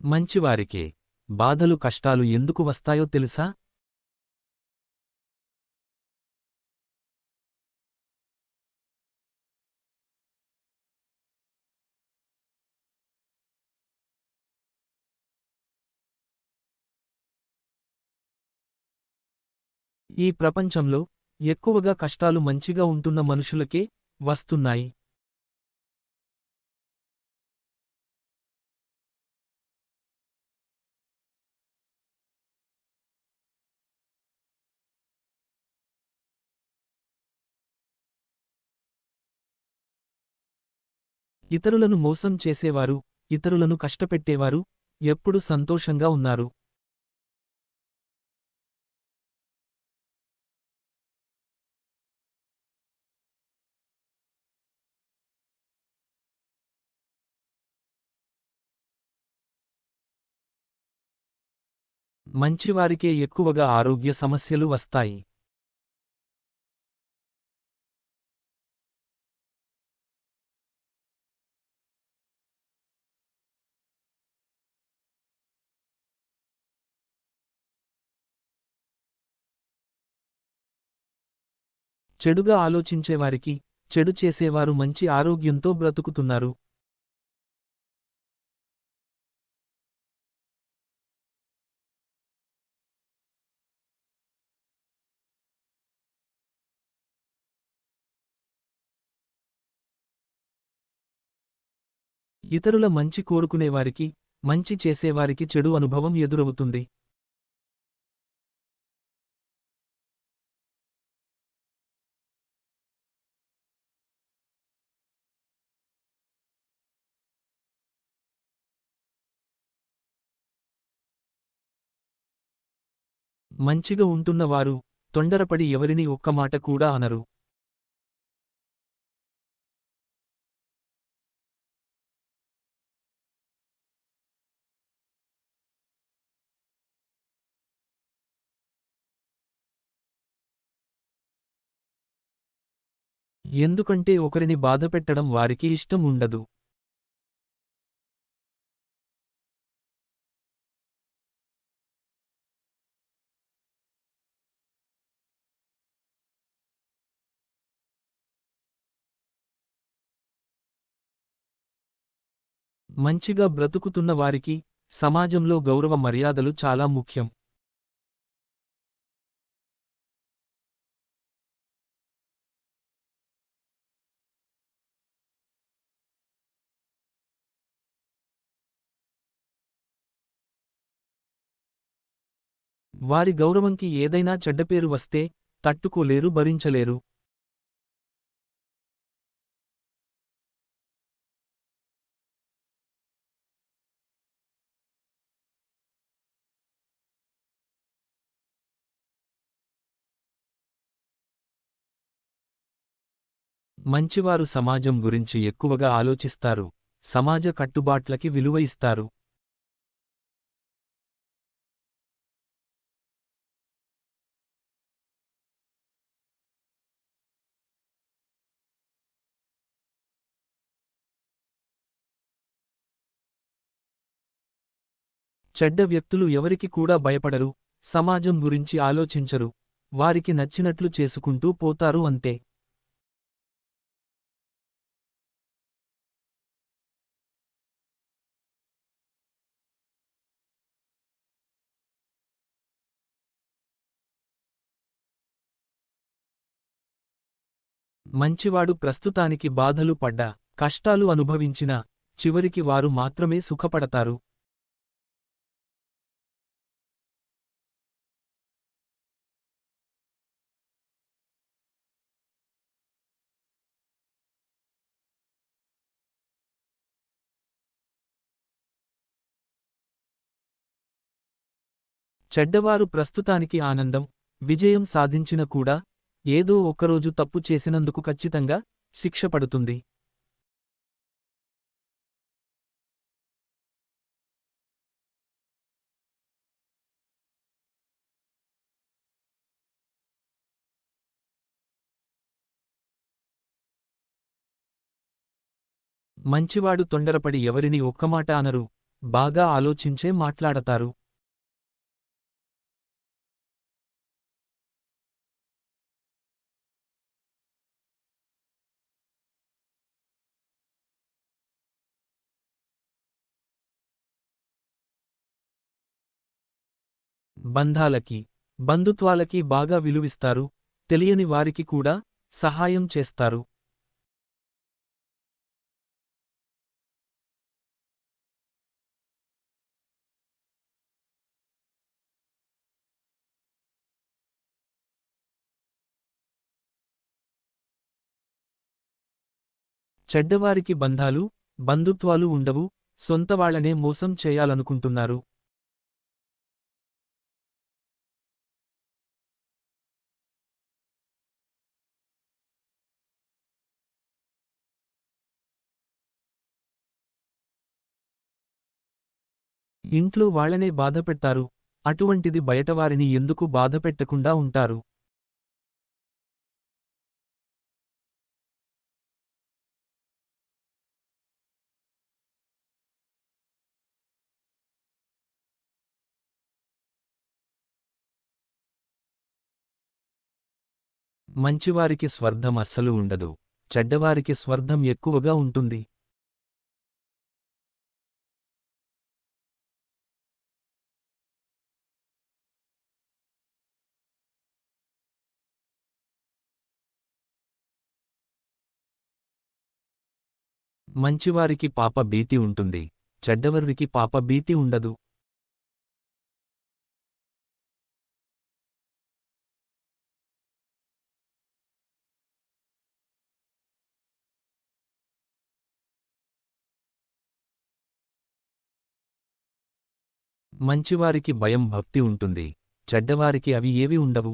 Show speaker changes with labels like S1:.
S1: మంచివారికే బాధలు కష్టాలు ఎందుకు వస్తాయో తెలుసా? ఈ ప్రపంచంలో ఎక్కువగా కష్టాలు మంచిగా ఉంటున్న మనుషులకే వస్తున్నాయి. ఇతరులను మోసం చేసేవారు, ఇతరులను కష్టపెట్టేవారు ఎప్పుడు సంతోషంగా ఉన్నారు. మంచివారికే ఎక్కువగా ఆరోగ్య సమస్యలు వస్తాయి. చెడుగా ఆలోచించేవారికి, చెడు చేసేవారు మంచి ఆరోగ్యంతో బ్రతుకుతున్నారు. ఇతరుల మంచి కోరుకునేవారికి, మంచి చేసేవారికి చెడు అనుభవం ఎదురవుతుంది. మంచిగా ఉంటున్నవారు తొందరపడి ఎవరిని ఒక్క మాట కూడా అనరు. ఎందుకంటే ఒకరిని బాధపెట్టడం వారికి ఇష్టం ఉండదు. మంచిగా బ్రతుకుతున్న వారికి సమాజంలో గౌరవ మర్యాదలు చాలా ముఖ్యం. వారి గౌరవంకి ఏదైనా చెడ్డపేరు వస్తే తట్టుకోలేరు, భరించలేరు. మంచివారు సమాజం గురించి ఎక్కువగా ఆలోచిస్తారు, సమాజ కట్టుబాట్లకి విలువ ఇస్తారు. చెడ్డ వ్యక్తులు ఎవరికి కూడా భయపడరు, సమాజం గురించి ఆలోచించరు, వారికి నచ్చినట్లు చేసుకుంటూ పోతారు అంతే. మంచివాడు ప్రస్తుతానికి బాధలు పడ్డా, కష్టాలు అనుభవించినా, చివరికి వారు మాత్రమే సుఖపడతారు. చెడ్డవారు ప్రస్తుతానికి ఆనందం, విజయం సాధించిన కూడా, ఏదో ఒకరోజు తప్పు చేసినందుకు ఖచ్చితంగా శిక్ష పడుతుంది. మంచివాడు తొందరపడి ఎవరిని ఒక్కమాట అనరు, బాగా ఆలోచించే మాట్లాడతారు. బంధాలకి, బంధుత్వాలకి బాగా విలువిస్తారు, తెలియని వారికి కూడా సహాయం చేస్తారు. చెడ్డవారికి బంధాలు, బంధుత్వాలు ఉండవు, సొంతవాళ్లనే మోసం చేయాలనుకుంటున్నారు. ఇంట్లో వాళ్ళనే బాధపెట్టారు, అటువంటిది బయటవారిని ఎందుకు బాధపెట్టకుండా ఉంటారు. మంచివారికి స్వర్ధం అస్సలు ఉండదు, చెడ్డవారికి స్వర్ధం ఎక్కువగా ఉంటుంది. మంచివారికి పాప భీతి ఉంటుంది, చెడ్డవర్రికి పాప భీతి ఉండదు. మంచివారికి భయం భక్తి ఉంటుంది, చెడ్డవారికి అవి ఏవి ఉండవు.